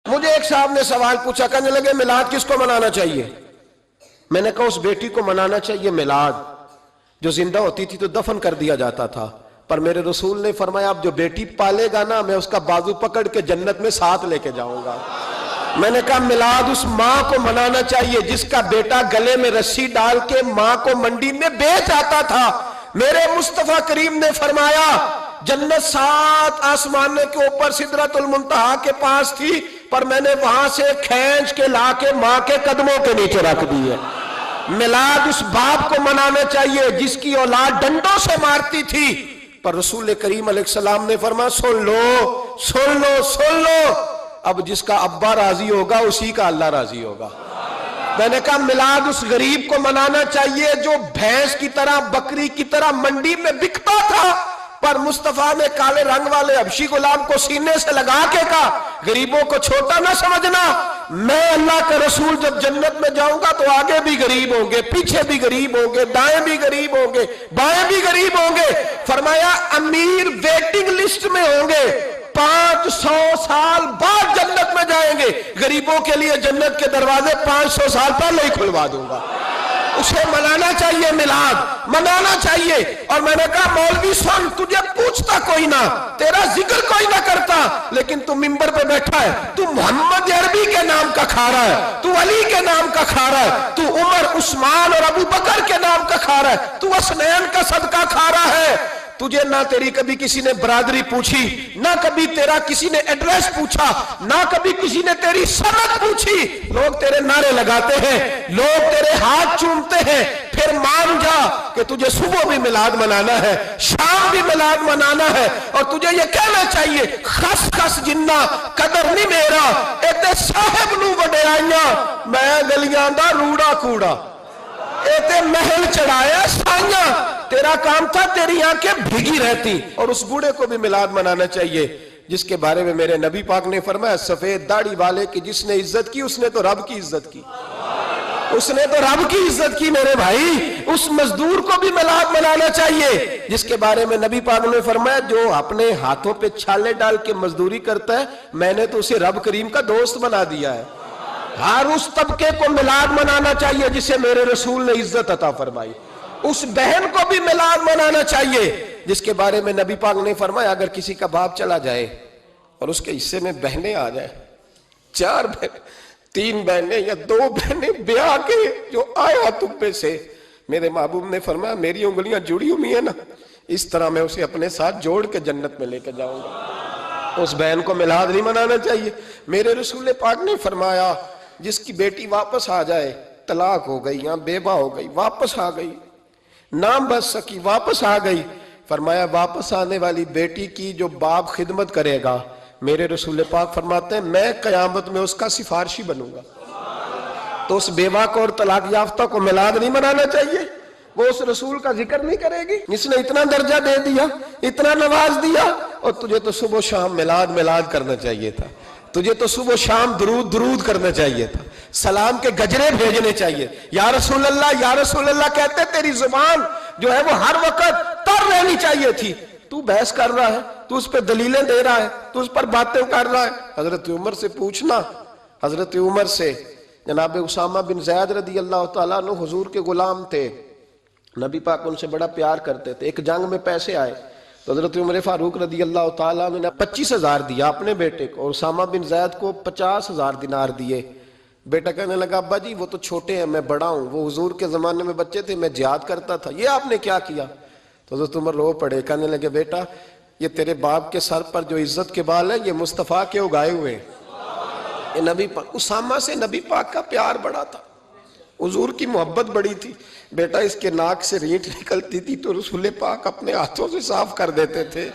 مجھے ایک صاحب نے سوال پوچھا، کہنے لگے میلاد کس کو منانا چاہیے؟ میں نے کہا اس بیٹی کو منانا چاہیے میلاد جو زندہ ہوتی تھی تو دفن کر دیا جاتا تھا، پر میرے رسول نے فرمایا اب جو بیٹی پالے گا نا میں اس کا بازو پکڑ کے جنت میں ساتھ لے کے جاؤں گا۔ میں نے کہا میلاد اس ماں کو منانا چاہیے جس کا بیٹا گلے میں رسی ڈال کے ماں کو منڈی میں بیچ آتا تھا۔ میرے مصطفیٰ کریم نے فرمایا جنت 7 آسمانوں کے اوپر سدرۃ المنتہا کے پاس تھی، پر میں نے وہاں سے کھینچ کے لا کے ماں کے قدموں کے نیچے رکھ دی ہے۔ میلاد اس باپ کو منانا چاہیے جس کی اولاد ڈنڈوں سے مارتی تھی، پر رسول کریم علیہ السلام نے فرمایا سن لو سن لو سن لو، اب جس کا ابا راضی ہوگا اسی کا اللہ راضی ہوگا۔ میں نے کہا میلاد اس غریب کو منانا چاہیے جو بھینس کی طرح بکری کی طرح منڈی میں بکتا تھا، پر مصطفیٰ نے کالے رنگ والے حبشی غلام کو سینے سے لگا کے کہا غریبوں کو چھوٹا نہ سمجھنا، میں اللہ کا رسول جب جنت میں جاؤں گا تو آگے بھی غریب ہوں گے، پیچھے بھی غریب ہوں گے، دائیں بھی غریب ہوں گے، بائیں بھی غریب ہوں گے۔ فرمایا امیر ویٹنگ لسٹ میں ہوں گے، 500 سال بعد جنت میں جائیں گے، غریبوں کے لیے جنت کے دروازے 500 سال پہلے ہی کھلوا دوں گا۔ اسے منانا چاہیے، میلاد منانا چاہیے۔ اور میں نے کہا مولوی سن، تجھے پوچھتا کوئی نہ، تیرا ذکر کوئی نہ کرتا، لیکن تو منبر پہ بیٹھا ہے، تو محمد عربی کے نام کا کھا رہا ہے، تو علی کے نام کا کھا رہا ہے، تو عمر عثمان اور ابو بکر کے نام کا کھا رہا ہے، تو حسنین کا صدقہ کھا رہا ہے۔ تجھے نہ تیری کبھی کسی نے برادری پوچھی، نہ کبھی تیرا کسی نے ایڈریس پوچھا، نہ کبھی کسی نے تیری سند پوچھی، لوگ تیرے نعرے لگاتے ہیں، لوگ تیرے ہاتھ چومتے ہیں، پھر مان جا کہ تجھے صبح بھی میلاد منانا ہے، شام بھی میلاد منانا ہے، اور تجھے یہ کہنا چاہیے خس خس جنہ قدر نہیں میرا ایتے صاحب نو وڈیائیاں میں گلیاں دا روڑا کوڑا، ایتے محل چڑھایا سائیاں، تیرا کام تھا تیری آنکھیں بھیگی رہتی۔ اور اس بوڑھے کو بھی میلاد منانا چاہیے جس کے بارے میں میرے نبی پاک نے فرمایا سفید داڑھی والے کی جس نے عزت کی اس نے تو رب کی عزت کی، اس نے تو رب کی عزت کی میرے بھائی۔ اس مزدور کو بھی میلاد منانا چاہیے جس کے بارے میں نبی پاک نے فرمایا جو اپنے ہاتھوں پہ چھالے ڈال کے مزدوری کرتا ہے میں نے تو اسے رب کریم کا دوست بنا دیا ہے۔ ہر اس طبقے کو میلاد منانا چاہیے جسے میرے رسول نے عزت عطا فرمائی۔ اس بہن کو بھی میلاد منانا چاہیے جس کے بارے میں نبی پاک نے فرمایا اگر کسی کا باپ چلا جائے اور اس کے حصے میں بہنیں آ جائیں، 4 بہنیں، 3 بہنیں یا 2 بہنیں بیاہ کے جو آیا تبے سے، میرے محبوب نے فرمایا میری انگلیاں جڑی ہوئی ہیں نا، اس طرح میں اسے اپنے ساتھ جوڑ کے جنت میں لے کے جاؤں گا۔ اس بہن کو میلاد نہیں منانا چاہیے۔ میرے رسول پاک نے فرمایا جس کی بیٹی واپس آ جائے، طلاق ہو گئی یا بیوہ ہو گئی، واپس آ گئی، نام بچ سکی، واپس آ گئی، فرمایا واپس آنے والی بیٹی کی جو باپ خدمت کرے گا، میرے رسول پاک فرماتے ہیں میں قیامت میں اس کا سفارشی بنوں گا۔ تو اس بیوہ کو اور طلاق یافتہ کو میلاد نہیں منانا چاہیے؟ وہ اس رسول کا ذکر نہیں کرے گی جس نے اتنا درجہ دے دیا، اتنا نواز دیا؟ اور تجھے تو صبح و شام میلاد میلاد کرنا چاہیے تھا، تجھے تو صبح و شام درود درود کرنا چاہیے تھا، سلام کے گجرے بھیجنے چاہیے، یا رسول اللہ کہتے تیری زبان جو ہے وہ ہر وقت تر رہنی چاہیے تھی، تو بحث کر رہا ہے، تو اس پہ دلیلیں دے رہا ہے، تو اس پر باتیں کر رہا ہے۔ حضرت عمر سے پوچھنا، حضرت عمر سے، جناب اسامہ بن زید رضی اللہ تعالیٰ عنہ حضور کے غلام تھے، نبی پاک ان سے بڑا پیار کرتے تھے۔ ایک جنگ میں پیسے آئے تو حضرت عمر فاروق رضی اللہ تعالیٰ عنہ نے 25,000 دیا اپنے بیٹے کو، اور اسامہ بن زید کو 50,000 دینار دیے۔ بیٹا کہنے لگا ابا جی وہ تو چھوٹے ہیں، میں بڑا ہوں، وہ حضور کے زمانے میں بچے تھے، میں جہاد کرتا تھا، یہ آپ نے کیا کیا؟ تو حضرت عمر رو پڑے، کہنے لگے بیٹا یہ تیرے باپ کے سر پر جو عزت کے بال ہیں یہ مصطفیٰ کے اگائے ہوئے ہیں۔ یہ نبی پاک، اسامہ سے نبی پاک کا پیار بڑا تھا، حضور کی محبت بڑی تھی۔ بیٹا اس کے ناک سے ریٹ نکلتی تھی تو رسول پاک اپنے ہاتھوں سے صاف کر دیتے تھے،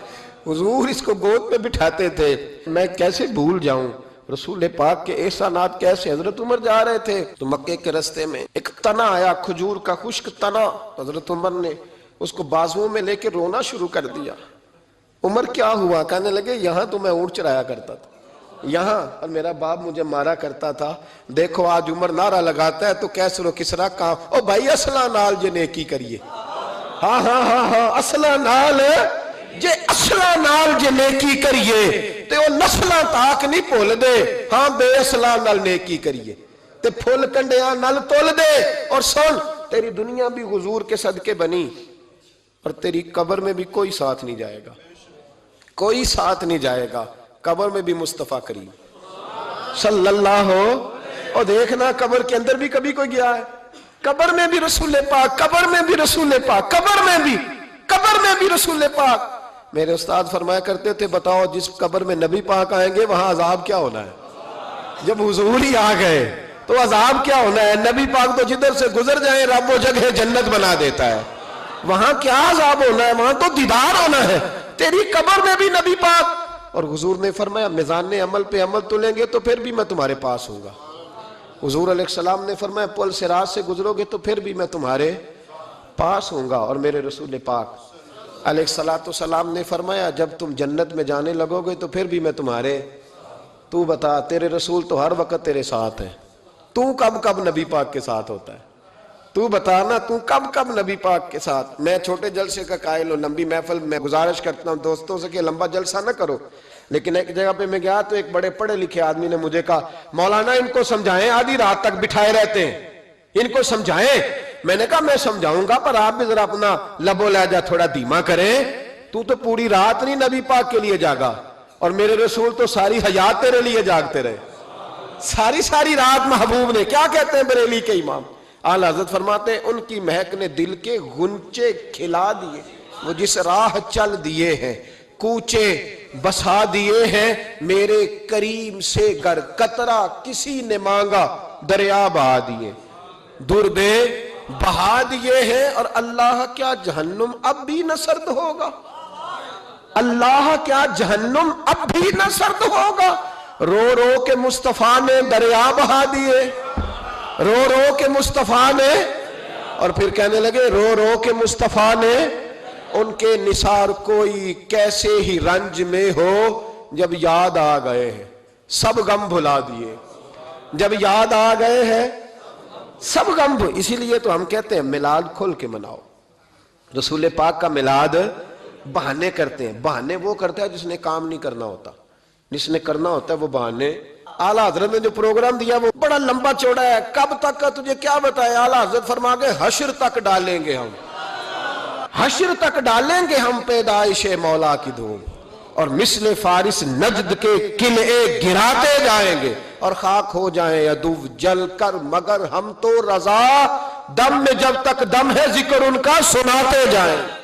حضور اس کو گود میں بٹھاتے تھے۔ میں کیسے بھول جاؤں رسول پاک کے احسانات کیسے۔ حضرت عمر جا رہے تھے تو مکے کے رستے میں ایک تنا آیا، کھجور کا خشک تنا، حضرت عمر نے اس کو بازوؤں میں لے کے رونا شروع کر دیا۔ عمر کیا ہوا؟ کہنے لگے یہاں تو میں اونٹ چرایا کرتا تھا، یہاں، اور میرا باپ مجھے مارا کرتا تھا، دیکھو آج عمر نعرہ لگاتا ہے تو کیسر و کسرا کہاں، او بھائی اصلہ نال جے نیکی کریے، ہاں اصلہ نال جے اصلاں نال جے نیکی کریے تے وہ نسلاں تاک نہیں بھول دے، ہاں بے اصلاں نال نیکی کریے تے پھول کنڈیاں نال تول دے۔ اور سن، تیری دنیا بھی حضور کے صدقے بنی اور تیری قبر میں بھی کوئی ساتھ نہیں جائے گا، کوئی ساتھ نہیں جائے گا، قبر میں بھی مصطفیٰ کریم صلی اللہ ہو۔ اور دیکھنا قبر کے اندر بھی کبھی کوئی گیا ہے؟ قبر میں بھی رسول پاک، قبر میں بھی رسول پاک، قبر میں بھی رسول پاک۔ میرے استاد فرمایا کرتے تھے، بتاؤ جس قبر میں نبی پاک آئیں گے وہاں عذاب کیا ہونا ہے؟ جب حضور ہی آ گئے تو عذاب کیا ہونا ہے؟ نبی پاک تو جدھر سے گزر جائیں رب وہ جگہ جنت بنا دیتا ہے، وہاں کیا عذاب ہونا ہے؟ وہاں تو دیدار ہونا ہے۔ تیری قبر میں بھی نبی پاک۔ اور حضور نے فرمایا میزان عمل پہ عمل تلیں گے تو پھر بھی میں تمہارے پاس ہوں گا۔ حضور علیہ السلام نے فرمایا پل صراط سے گزرو گے تو پھر بھی میں تمہارے پاس ہوں گا۔ اور میرے رسول پاک علیہ السلام نے فرمایا جب تم جنت میں جانے لگو گے تو پھر بھی میں تمہارے۔ تو بتا، تیرے رسول تو ہر وقت تیرے ساتھ ہیں، تو کب کب نبی پاک کے ساتھ ہوتا ہے؟ تو بتانا تو کب کب نبی پاک کے ساتھ؟ میں چھوٹے جلسے کا قائل ہوں، لمبی محفل میں گزارش کرتا ہوں دوستوں سے کہ لمبا جلسہ نہ کرو، لیکن ایک جگہ پہ میں گیا تو ایک بڑے پڑھے لکھے آدمی نے مجھے کہا مولانا ان کو سمجھائیں، آدھی رات تک بٹھائے رہتے ہیں، ان کو سمجھائیں۔ میں نے کہا میں سمجھاؤں گا پر آپ بھی ذرا اپنا لب و لہجہ تھوڑا دھیما کریں، تو پوری رات نہیں نبی پاک کے لیے جاگا، اور میرے رسول تو ساری حیات تیرے لیے جاگتے رہے، ساری رات محبوب نے۔ کیا کہتے ہیں بریلی کے امام اعلیٰ حضرت فرماتے ہیں ان کی مہک نے دل کے غنچے کھلا دیے، وہ جس راہ چل دیے ہیں کوچے بسا دیے ہیں، میرے کریم سے گر قطرہ کسی نے مانگا دریا بہا دیے، دردے بہا دیے ہیں۔ اور اللہ کیا جہنم اب بھی نہ سرد ہوگا؟ اللہ کیا جہنم اب بھی نہ سرد ہوگا؟ رو رو کے مصطفیٰ نے دریا بہا دیے، رو رو کے مصطفیٰ نے، اور پھر کہنے لگے رو رو کے مصطفیٰ نے ان کے نثار کوئی کیسے ہی رنج میں ہو، جب یاد آ گئے ہیں سب غم بھلا دیے، جب یاد آ گئے ہیں سب غم اسی لیے تو ہم کہتے ہیں میلاد کھل کے مناؤ۔ رسول پاک کا میلاد بہانے کرتے ہیں، بہانے وہ کرتا ہے جس نے کام نہیں کرنا ہوتا، جس نے کرنا ہوتا ہے وہ بہانے۔ اعلیٰ حضرت نے جو پروگرام دیا وہ بڑا لمبا چوڑا ہے، کب تک کا تجھے کیا بتائے؟ اعلیٰ حضرت فرما گئے حشر تک ڈالیں گے ہم، حشر تک ڈالیں گے ہم پیدائش مولا کی دھوم، اور مثل فارس نجد کے قلعے گراتے جائیں گے، اور خاک ہو جائیں عدو جل کر مگر ہم تو رضا، دم میں جب تک دم ہے ذکر ان کا سناتے جائیں۔